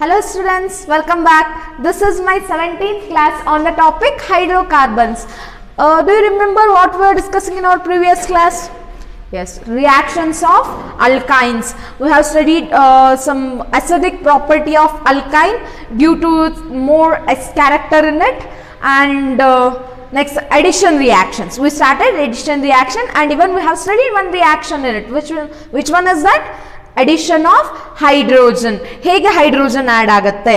Hello students, welcome back. This is my 17th class on the topic hydrocarbons. Do you remember what we were discussing in our previous class? Yes, reactions of alkynes. We have studied some acidic property of alkyne due to its more S character in it, and next addition reactions. We started addition reaction and even we have studied one reaction in it. Which one is that? Addition of hydrogen. ಹೇಗೆ hydrogen add ಆಗುತ್ತೆ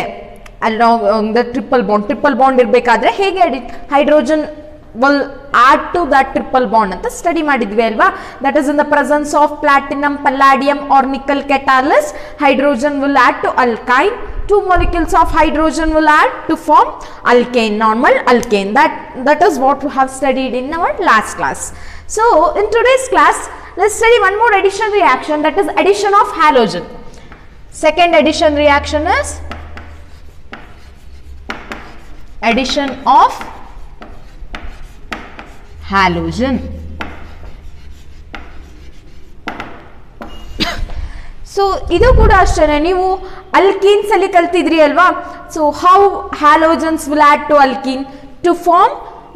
along the triple bond ಇರಬೇಕಾದ್ರೆ ಹೇಗೆ hydrogen will add to that triple bond ಅಂತ study ಮಾಡಿದ್ವಿ ಅಲ್ವಾ. That is in the presence of platinum, palladium or nickel catalyst, hydrogen will add to alkyne. Two molecules of hydrogen will add to form alkane, normal alkane. That is what we have studied in our last class. So in today's class, let's study one more addition reaction, that is addition of halogen. Second addition reaction is addition of halogen. So idu kuda ashtene neevu alkenes alli kaltidri alva. So how halogens will add to alkene to form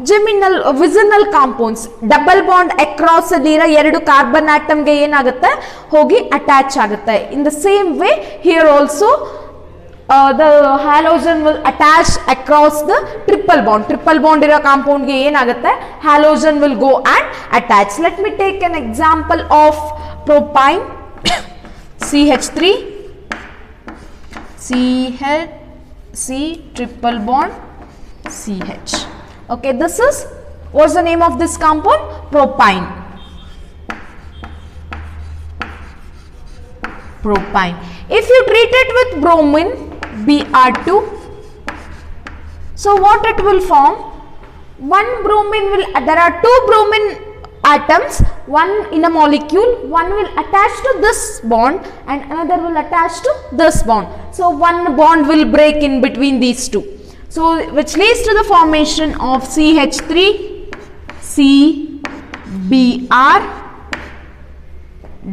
geminal vicinal compounds. Double bond across alira ಎರಡು carbon atom ಗೆ ಏನಾಗುತ್ತೆ ಹೋಗಿ attach ಆಗುತ್ತೆ. In the same way here also the halogen will attach across the triple bond iro compound ge enagutte halogen will go and attach. Let me take an example of propyne CH3 C triple bond CH. Okay, this is, what's the name of this compound? Propyne. If you treat it with bromine Br2, so what it will form? There are two bromine atoms, one in a molecule, one will attach to this bond and another will attach to this bond. So one bond will break in between these two. So which leads to the formation of CH3 CBr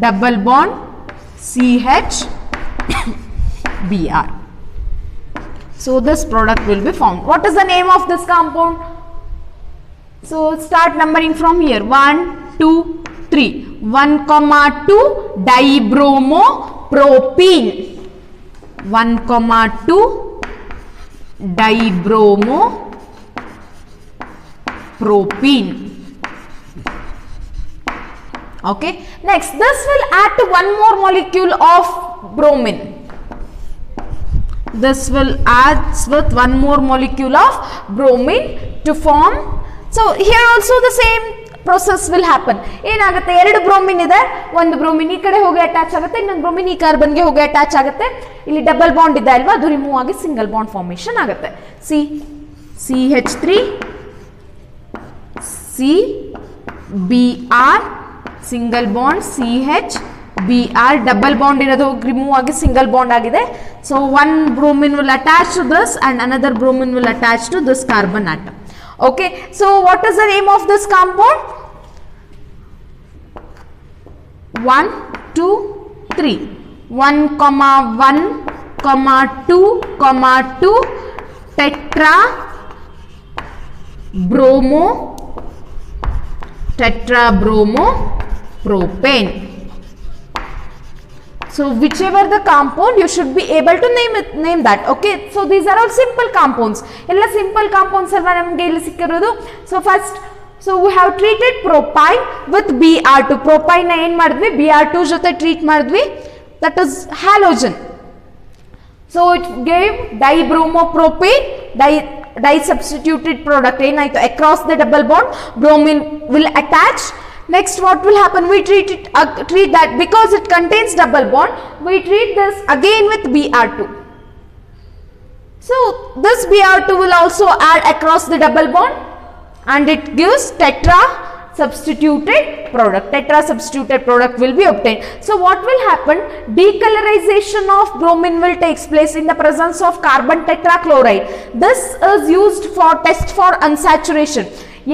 double bond CH Br. So this product will be formed. What is the name of this compound? So start numbering from here. 1, 2, 3. 1,2 dibromopropene. 1,2 dibromopropene. Okay. Next, this will add to one more molecule of bromine. This will add with one more molecule of bromine to form. So here also the same process will happen. ಏನಾಗುತ್ತೆ, ಎರಡು bromine ಇದೆ, ಒಂದು bromine ಈ ಕಡೆ ಹೋಗಿ attach ಆಗುತ್ತೆ, ಇನ್ನೊಂದು bromine ಈ ಕಾರ್ಬನ್ ಗೆ ಹೋಗಿ ಅಟ್ಯಾಚ್ ಆಗುತ್ತೆ. ಇಲ್ಲಿ ಡಬಲ್ ಬಾಂಡ್ ಇದೆ ಅಲ್ವಾ, ಅದು ರಿಮೂವ್ ಆಗಿ ಸಿಂಗಲ್ ಬಾಂಡ್ ಫಾರ್ಮೇಶನ್ ಆಗುತ್ತೆ. CH3 CBr single bond CH Br double bond ಇರೋದು ರಿಮೂವ್ ಆಗಿ ಸಿಂಗಲ್ ಬಾಂಡ್ ಆಗಿದೆ. So one bromine will attach to this and another bromine will attach to this carbon atom. Okay, so what is the name of this compound? 1, 2, 3. 1,1, 2, 2 tetra bromo propane. So whichever the compound, you should be able to name that. Okay, so these are all simple compounds. Ella simple compounds alva namge illi sikkirodu. So first, so we have treated propyne with Br2. Propyne na ಏನು ಮಾಡಿದ್ವಿ, Br2 ಜೊತೆ treat ಮಾಡಿದ್ವಿ, that is halogen. So it gave dibromopropane, di substituted product. ಏನಾಯ್ತು, across the double bond bromine will attach. Next, what will happen? We treat that because it contains double bond. We treat this again with Br2. So this Br2 will also add across the double bond, and it gives tetra substituted product will be obtained. So what will happen? Decolorization of bromine will take place in the presence of carbon tetrachloride. This is used for test for unsaturation.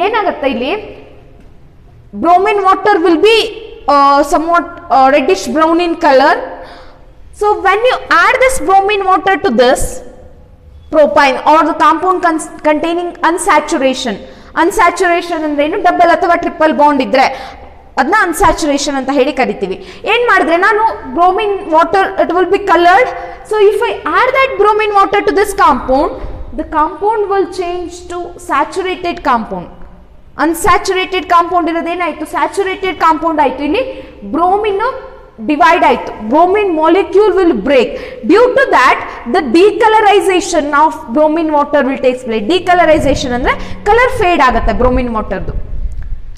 ಏನಾಗುತ್ತೆ ಇಲ್ಲಿ, bromine water will be somewhat reddish brown in color, So when you add this bromine water to this propine or the compound containing unsaturation, unsaturation ಅಂದ್ರೇನು double ಅಥವಾ triple bond ಇದ್ರೆ ಅದನ್ನ unsaturation ಅಂತ ಹೇಳಿ ಕರಿತೀವಿ. ಏನ್ ಮಾಡಿದ್ರೆ ನಾನು bromine water it will be coloured. So if I add that bromine water to this compound, the compound will change to saturated compound. Unsaturated compound ಇರೋದೇನಾಯ್ತು, ಸ್ಯಾಚುರೇಟೆಡ್ ಕಾಂಪೌಂಡ್ ಆಯ್ತು. ಇಲ್ಲಿ ಬ್ರೋಮಿನ್ ಡಿವೈಡ್ ಆಯ್ತು, bromine molecule will break. Due to that the decolourisation of bromine water will takes place. Decolourisation ಅಂದ್ರೆ colour fade ಆಗುತ್ತೆ bromine ವಾಟರ್ದು,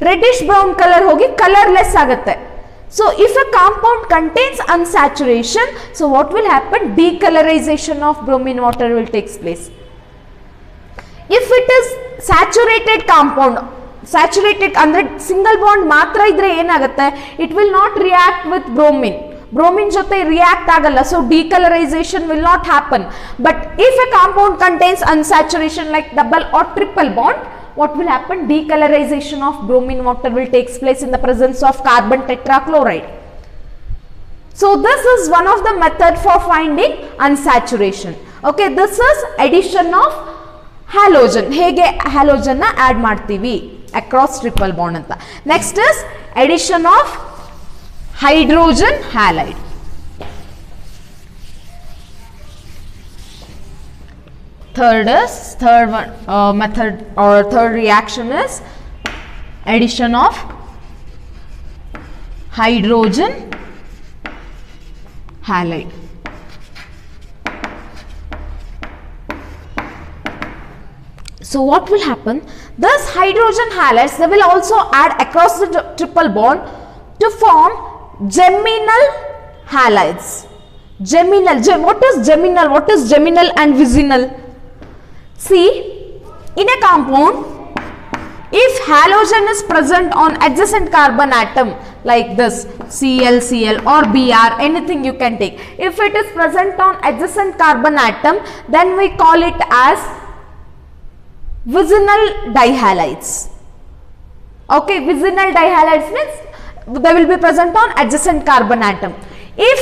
reddish brown colour ಹೋಗಿ colourless ಆಗುತ್ತೆ. So if a compound contains unsaturation, so what will happen, decolourisation of bromine water will takes place. If it is saturated compound, saturated ಅಂದ್ರೆ single bond ಮಾತ್ರ ಇದ್ರೆ ಏನಾಗುತ್ತೆ, it will not react with bromine, bromine ಜೊತೆ react ಆಗಲ್ಲ. So decolourisation will not happen. But if a compound contains unsaturation like double or triple bond, what will happen, decolorization of bromine water will takes place in the presence of carbon tetrachloride. So this is one of the method for finding unsaturation. Okay, this is addition of halogen. ಹೇಗೆ halogen ನ add ಮಾಡ್ತೀವಿ across triple bond ಅಂತ. Next is addition of hydrogen halide. Third method or third reaction is addition of hydrogen halide. So what will happen, this hydrogen halides, they will also add across the triple bond to form geminal halides. Geminal, what is geminal, what is geminal and vicinal? See, in a compound, if halogen is present on adjacent carbon atom like this Cl, Cl or Br, anything you can take. If it is present on adjacent carbon atom, then we call it as vicinal dihalides. Okay, vicinal dihalides means they will be present on adjacent carbon atom. If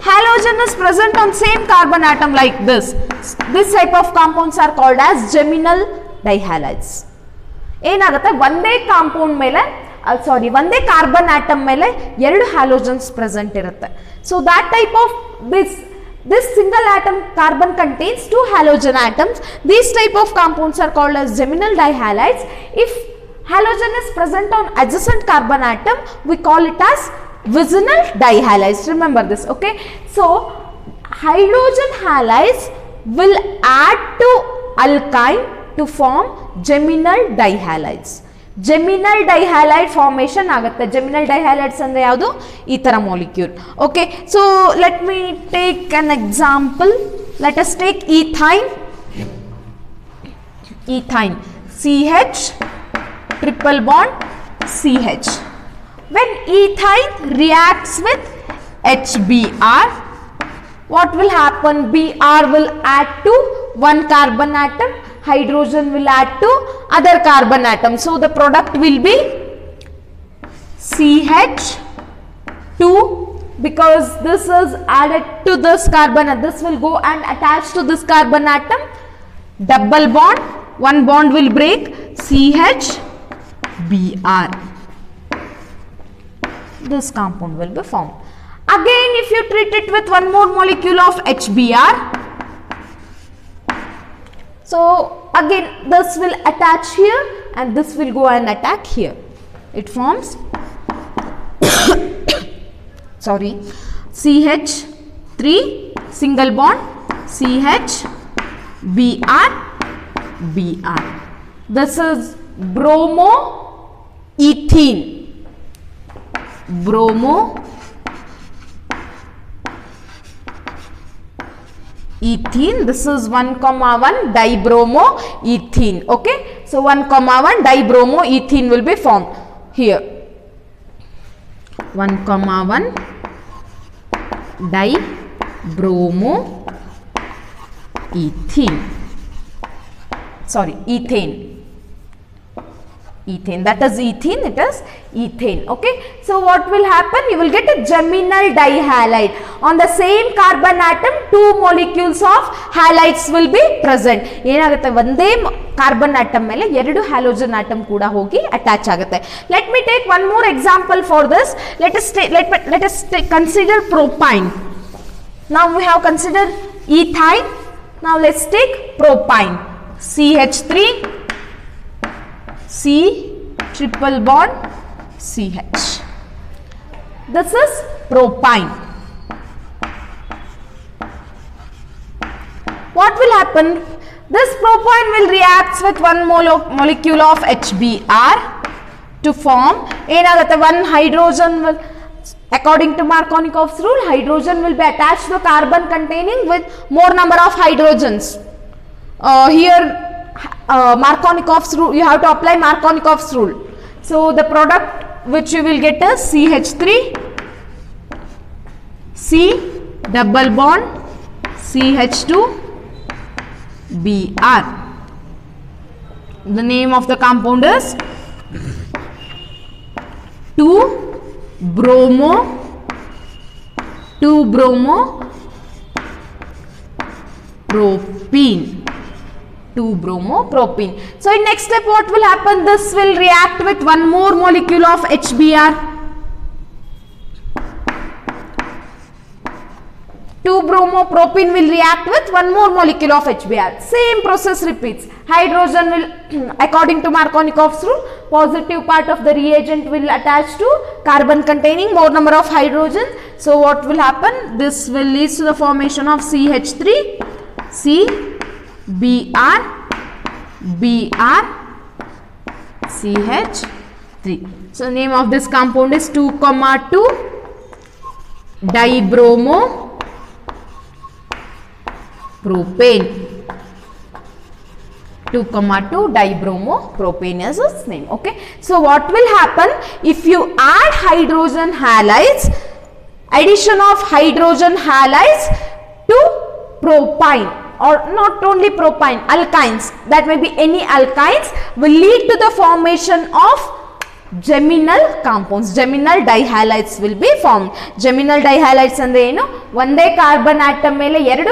halogen is present on same carbon atom like this type of compounds are called as geminal dihalides. ಏನಾಗುತ್ತೆ, ಒಂದೇ compound ಮೇಲೆ ಒಂದೇ carbon atom ಮೇಲೆ ಎರಡು halogens present ಇರುತ್ತೆ. So that type of this single atom carbon contains two halogen atoms. These type of compounds are called as geminal dihalides. If halogen is present on adjacent carbon atom, we call it as vicinal dihalides. Remember this, okay? So hydrogen halides will add to alkyne to form geminal dihalides. Geminal dihalide formation ಆಗುತ್ತೆ. Geminal dihalides ಅಂದ್ರೆ ಯಾವುದು, ಈ ತರ molecule. Okay, so let me take an example. Let us take ethine. Ethine, CH triple bond CH. When ethine reacts with HBr, what will happen, Br will add to one carbon atom, hydrogen will add to other carbon atom. So the product will be CH2, because this is added to this carbon, this will go and attach to this carbon atom, double bond, one bond will break, CHBr. This compound will be formed. Again, if you treat it with one more molecule of HBr, so again this will attach here and this will go and attack here. It forms sorry, CH3 single bond CHBr Br. This is bromoethene. Ethene, this is 1,1 dibromoethene. Okay, so 1,1 dibromoethene will be formed here. 1,1 dibromoethene, sorry, ethane. ethane. That is ethene, it is ethane. Okay. So what will happen? You will get a geminal dihalide. On the same carbon atom, two molecules of halides will be present. ಏನಾಗುತ್ತೆ ಒಂದೇ carbon atom ಮೇಲೆ ಎರಡು halogen atom ಕೂಡ ಹೋಗಿ attach ಆಗುತ್ತೆ. Let me take one more example for this. Let us consider propine. Now we have considered ethyne. Now let's take propine. CH3 C triple bond CH. This is propine. What will happen? This propine will react with one molecule of HBr to form ಏನಾಗುತ್ತೆ one hydrogen will, according to Markovnikov's rule, hydrogen will be attached to carbon containing with more number of hydrogens. Here Markovnikov's rule, you have to apply Markovnikov's rule. So the product which you will get is CH3 C double bond CH2 Br. The name of the compound is 2-bromo propene. 2-bromo-propene. So in next step what will happen? This will react with one more molecule of HBr. 2-bromo-propene will react with one more molecule of HBr. Same process repeats. Hydrogen will, according to Markovnikov's rule, positive part of the reagent will attach to carbon containing more number of hydrogen. So what will happen? This will lead to the formation of CH3 C Br CH3. So name of this compound is 2,2 dibromo propane. 2,2 dibromo propane is its name. Okay. So what will happen if you add hydrogen halides, addition of hydrogen halides to propine, or not only propine, alkynes, that may be any alkynes, will lead to the formation of geminal compounds. Geminal dihalides will be formed. Geminal dihalides ಅಂದ್ರೆ ಏನು? ಒಂದೇ carbon atom ಮೇಲೆ ಎರಡು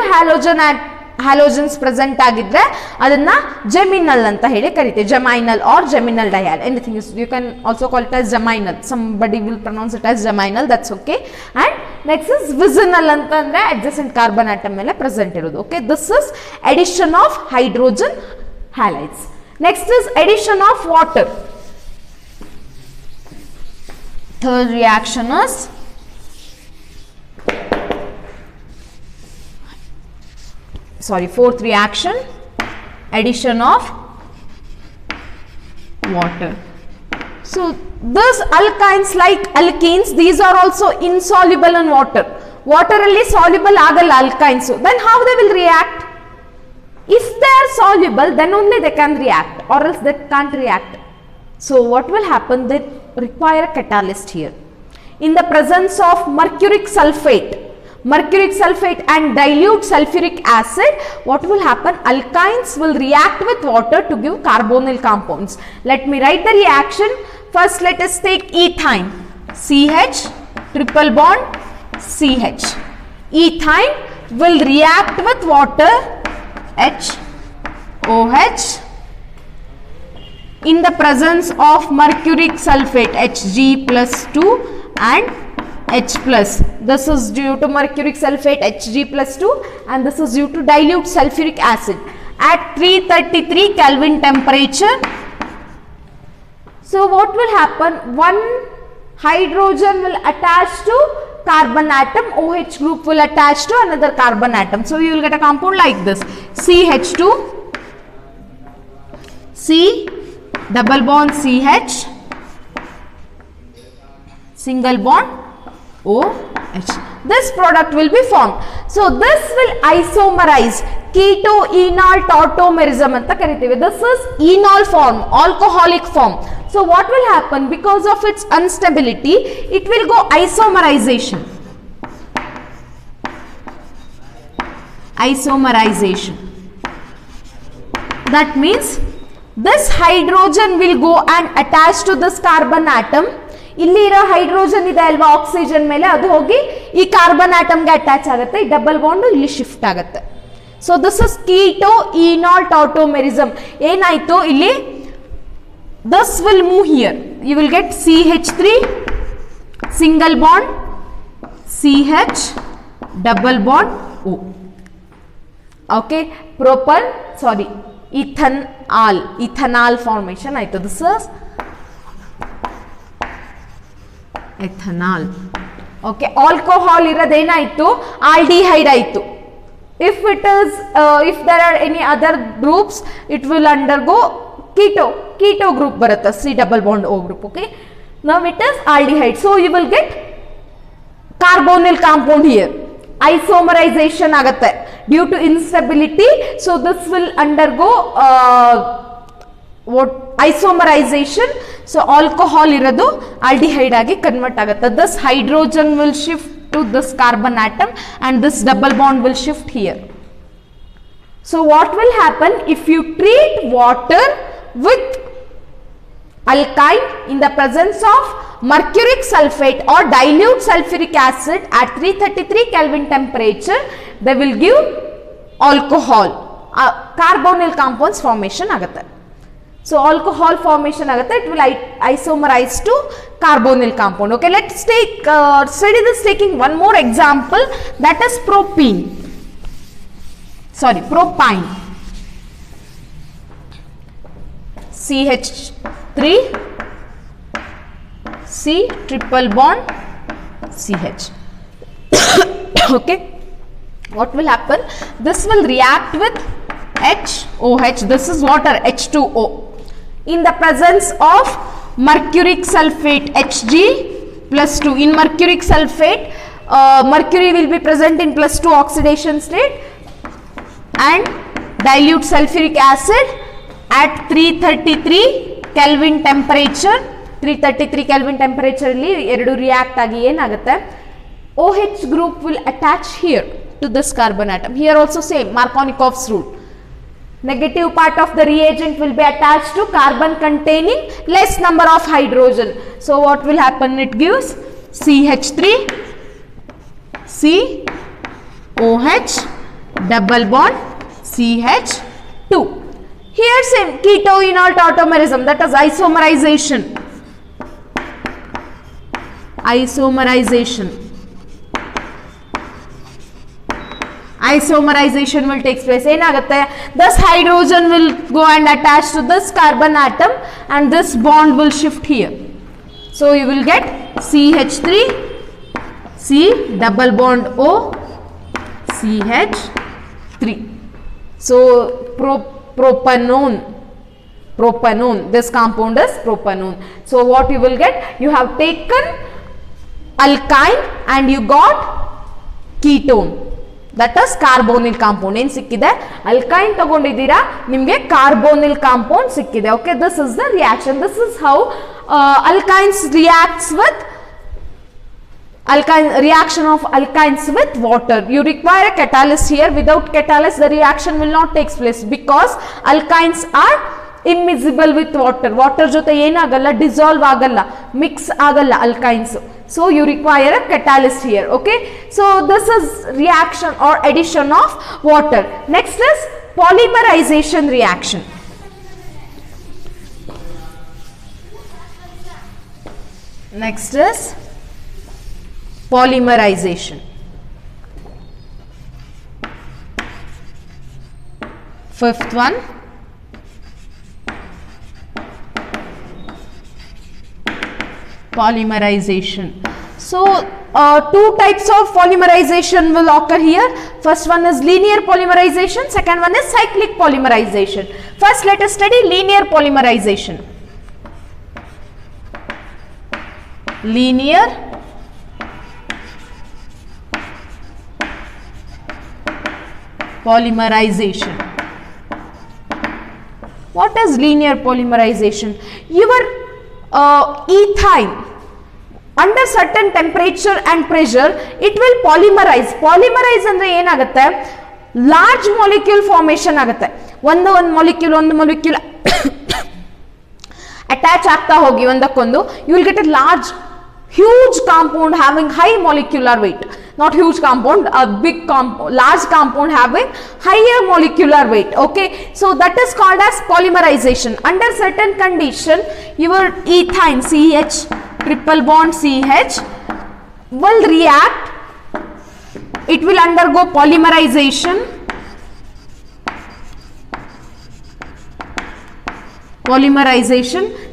halogens present ಆಗಿದ್ರೆ ಅದನ್ನ ಜೆಮಿನಲ್ ಅಂತ ಹೇಳಿ ಕರೀತೀವಿ. Geminal or geminal diol, anything is, you can also call it as geminal. Somebody will pronounce it as geminal, that's okay. And next is vicinal ಅಂತ ಅಂದ್ರೆ ಅಡ್ಜಸೆಂಟ್ ಕಾರ್ಬನ್ ಆಟಮ್ ಮೇಲೆ ಪ್ರೆಸೆಂಟ್ ಇರೋದು. Okay, this is addition of hydrogen halides. Next is addition of water. Third reaction is fourth reaction, addition of water. So these alkynes like alkenes, these are also insoluble in water. Water alli soluble agalla alkynes. Then how they will react? If they are soluble, then only they can react, or else they can't react. So what will happen? They require a catalyst here. In the presence of mercuric sulfate and dilute sulfuric acid, what will happen? Alkynes will react with water to give carbonyl compounds. Let me write the reaction. First let us take ethyne, CH triple bond CH. Ethyne will react with water, HOH, in the presence of mercuric sulfate, Hg+2 and H+. This is due to mercuric sulfate, Hg+2, and this is due to dilute sulfuric acid at 333 Kelvin temperature. So what will happen? One hydrogen will attach to carbon atom, OH group will attach to another carbon atom. So you will get a compound like this: CH2 C double bond CH, single bond OH. This product will be formed. So this will isomerize. Keto enol tautomerism anta kariteve. This is enol form, alcoholic form. So what will happen? Because of its instability, it will go isomerization. That means this hydrogen will go and attach to this carbon atom. ಇಲ್ಲಿ ಇರೋ hydrogen ಇದೆ ಅಲ್ವಾ oxygen ಮೇಲೆ, ಅದು ಹೋಗಿ ಈ carbon ಆಟಮ್ಗೆ attach ಆಗುತ್ತೆ, ಈ ಡಬಲ್ ಬಾಂಡ್ ಇಲ್ಲಿ ಶಿಫ್ಟ್ ಆಗುತ್ತೆ. So this is keto enol tautomerism. ಏನಾಯ್ತು ಇಲ್ಲಿ, this will move here, you will get CH3 single bond CH double bond O. Okay, ethanol formation ಆಯ್ತು. This is ethanol. Okay, alcohol ಇರೋದೇನಾಯ್ತು, aldehyde ಆಯ್ತು. If there are any other groups, it will undergo keto group ಬರುತ್ತೆ, C double bond O group. Okay, now it is aldehyde, so you will get carbonyl compound here. Isomerization ಆಗುತ್ತೆ due to instability, so this will undergo isomerization. So alcohol ಇರೋದು aldehyde ಆಗಿ convert ಆಗುತ್ತೆ. This hydrogen will shift to this carbon atom and this double bond will shift here. So what will happen if you treat water with alkyne in the presence of mercuric sulfate or dilute sulfuric acid at 333 Kelvin temperature, they will give alcohol, carbonyl compounds formation ಆಗುತ್ತೆ. So alcohol formation ಆಗುತ್ತೆ, it will isomerize to carbonyl compound. Okay, let's study this taking one more example, that is propine. CH3 C triple bond CH. Okay, what will happen, this will react with HOH, this is water, H2O, in the presence of mercuric sulfate Hg plus 2. In mercuric sulfate, mercury will be present in +2 oxidation state, and dilute sulfuric acid at 333 Kelvin temperature. 333 Kelvin temperature ಅಲ್ಲಿ ಎರಡು react ಆಗಿ ಏನಾಗುತ್ತೆ, OH group will attach here to this carbon atom. Here also same, Markovnikov's rule. Negative part of the reagent will be attached to carbon containing less number of hydrogen. So what will happen, it gives CH3 COH double bond CH2. Here same, keto-enol tautomerism, that is isomerization. Isomerization will take place. ಏನಾಗುತ್ತೆ, this hydrogen will go and attach to this carbon atom and this bond will shift here. So you will get CH3 C double bond O CH3. So propanone, this compound is propanone. So what you will get, you have taken alkyne and you got ketone, that is carbonyl compound. ಏನು ಸಿಕ್ಕಿದೆ, alkyne ತಗೊಂಡಿದ್ದೀರಾ, ನಿಮಗೆ carbonyl compound ಸಿಕ್ಕಿದೆ. Okay, this is the reaction. This is how alkynes reacts with reaction of alkynes with water. You require a catalyst here. Without catalyst the reaction will not take place because alkynes are immiscible with water. Water ಜೊತೆ ಏನಾಗಲ್ಲ, dissolve ಆಗಲ್ಲ, mix ಆಗಲ್ಲ alkynes. So you require a catalyst here. Okay, so this is reaction or addition of water. Next is polymerization reaction. Next is polymerization. Fifth one, polymerization. So two types of polymerization will occur here. First one is linear polymerization, second one is cyclic polymerization. First let us study linear polymerization. Linear polymerization. What is linear polymerization? Your ethine under certain temperature and pressure it will polymerize. Polymerize ಅಂದ್ರೆ ಏನಾಗುತ್ತೆ, large molecule formation ಆಗುತ್ತೆ. ಒಂದು molecule attach ಆಗ್ತಾ ಹೋಗಿ ಒಂದಕ್ಕೊಂದು, you will get a huge compound having high molecular weight. Not huge compound, a large compound having higher molecular weight. Okay, so that is called as polymerization. Under certain condition, your ethyne CH triple bond CH will react. It will undergo polymerization.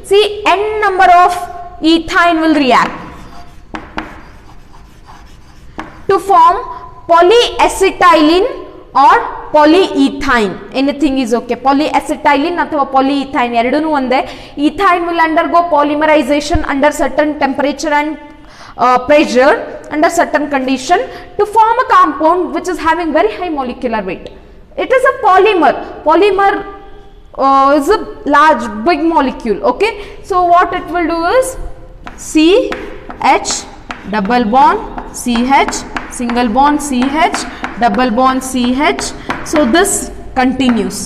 See, n number of ethyne will react to form polyacetylene or polyethylene. Anything is okay. Polyacetylene ಅಥವಾ polyethylene ಎರಡೂ ಒಂದೇ. Ethyne will undergo polymerization under certain temperature and pressure, under certain condition, to form a compound which is having very high molecular weight. It is a polymer. Polymer is a large big molecule. Okay, so what it will do is CH double bond CH single bond CH double bond CH. So this continues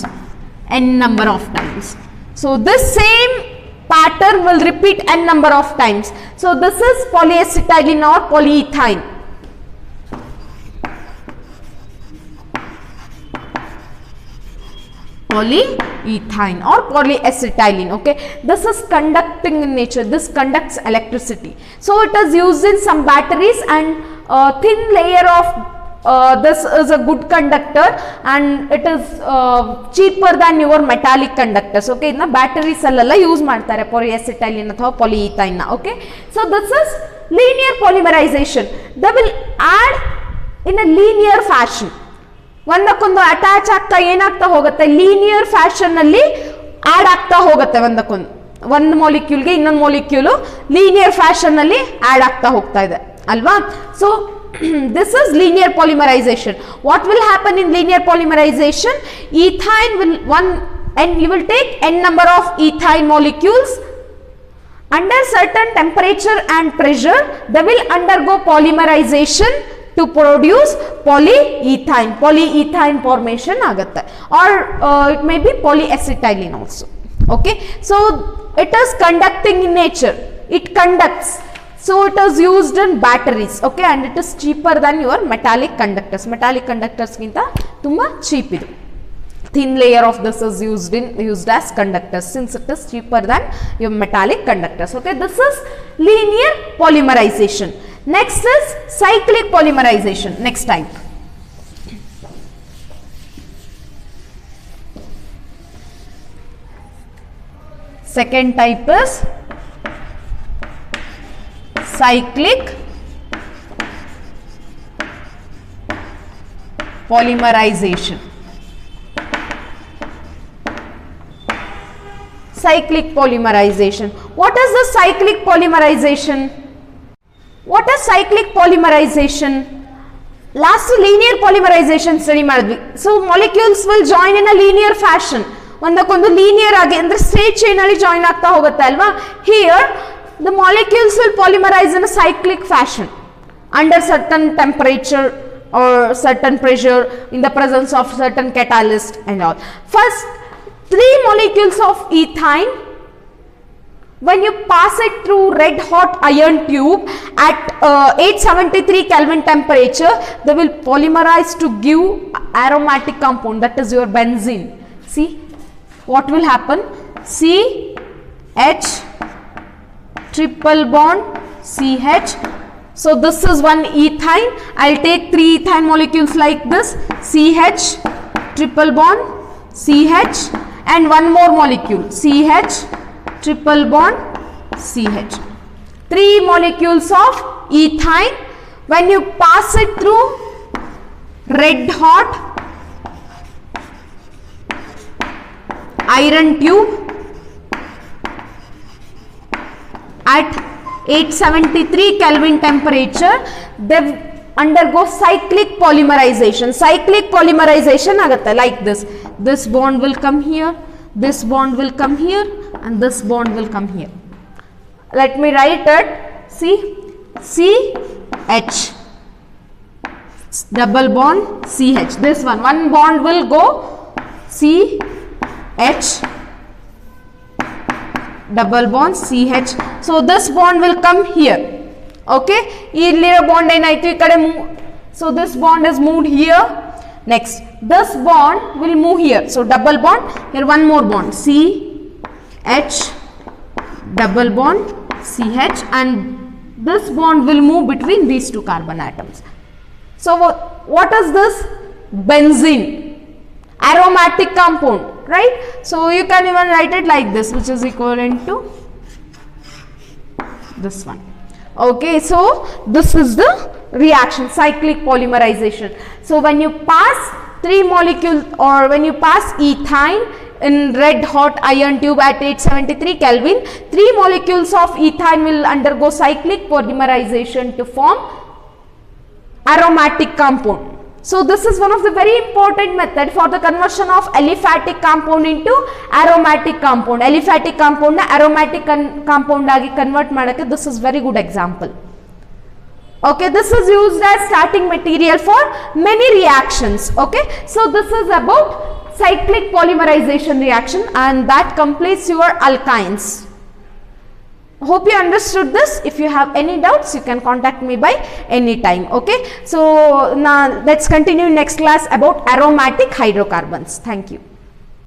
n number of times. So this same pattern will repeat n number of times. So this is polyacetylene or polyethylene. Polyethylene or polyacetylene. Okay, this is conducting in nature. This conducts electricity. So it is used in some batteries, and thin layer of this is a good conductor, and it is cheaper than your metallic conductors. Okay, in the batteries alla use ಮಾಡ್ತಾರೆ polyacetylene ಅಥವಾ polyethylene. Okay, so this is linear polymerization. They will add in a linear fashion. ಒಂದಕ್ಕೊಂದು attach ಆಗ್ತಾ ಏನಾಗ್ತಾ ಹೋಗುತ್ತೆ, linear fashion ಅಲ್ಲಿ add ಆಗ್ತಾ ಹೋಗುತ್ತೆ. ಒಂದು ಮಾಲಿಕ್ಯೂಲ್ಗೆ ಇನ್ನೊಂದು ಮಾಲಿಕ್ಯೂಲು ಲೀನಿಯರ್ ಫ್ಯಾಷನ್ ಅಲ್ಲಿ ಆಡ್ ಆಗ್ತಾ ಹೋಗ್ತಾ ಇದೆ ಅಲ್ವಾ. So this is linear polymerisation. What will happen in linear polymerisation? ethyne will and you will take n number of ethyne molecules under certain temperature and pressure. They will undergo polymerization to produce polyethylene formation ಆಗುತ್ತೆ, or it may be polyacetylene also. Okay, so it is conducting in nature, it conducts, so it is used in batteries. Okay, and it is cheaper than your metallic conductors. Metallic conductors ಗಿಂತ ತುಂಬಾ cheap ಇದು. Thin layer of this is used as conductors, since it is cheaper than your metallic conductors. Okay, this is linear polymerization. Next is cyclic polymerization. Next type. Second type is cyclic polymerization. Cyclic polymerization. What is the cyclic polymerization? What is cyclic polymerization? Last linear polymerization study ಮಾಡಿದ್ವಿ. So molecules will join in a linear fashion. ಒಂದಕ್ಕೊಂದು linear ಆಗಿ ಅಂದ್ರೆ straight chain ಅಲ್ಲಿ join ಆಗ್ತಾ ಹೋಗುತ್ತೆ ಅಲ್ವಾ. Here the molecules will polymerize in a cyclic fashion under certain temperature or certain pressure, in the presence of certain catalyst and all. First 3 molecules of ethyne, when you pass it through red hot iron tube at 873 Kelvin temperature, they will polymerize to give aromatic compound, that is your benzene. See what will happen? CH triple bond CH. So this is one ethyne. I'll take 3 ethyne molecules like this, CH triple bond CH, and one more molecule, CH triple bond CH. 3 molecules of ethyne. When you pass it through red hot iron tube at 873 Kelvin temperature, they undergo cyclic polymerization. Cyclic polymerization agutte like this. This bond will come here, this bond will come here, and this bond will come here. Let me write it. See, CH double bond CH. This one bond will go CH double bond CH. So this bond will come here. Okay, ಇಲ್ಲಿರೋ bond ಏನಾಯ್ತು ಈ ಕಡೆ move. So this bond is moved here. Next, this bond will move here. So double bond, here one more bond CH, double bond CH, and this bond will move between these two carbon atoms. So what is this? Benzene, aromatic compound, right? So you can even write it like this, which is equivalent to this one. Okay, so this is the reaction, cyclic polymerization. So when you pass three molecules, or when you pass ethyne in red hot iron tube at 873 Kelvin, 3 molecules of ethyne will undergo cyclic polymerization to form aromatic compound. So this is one of the very important method for the conversion of aliphatic compound into aromatic compound. Aliphatic compound na aromatic compound agi convert madake this is very good example. Okay, this is used as starting material for many reactions. Okay, so this is about cyclic polymerization reaction, and that completes your alkynes. Hope you understood this. If you have any doubts, you can contact me by any time. Okay, so now let's continue next class about aromatic hydrocarbons. Thank you.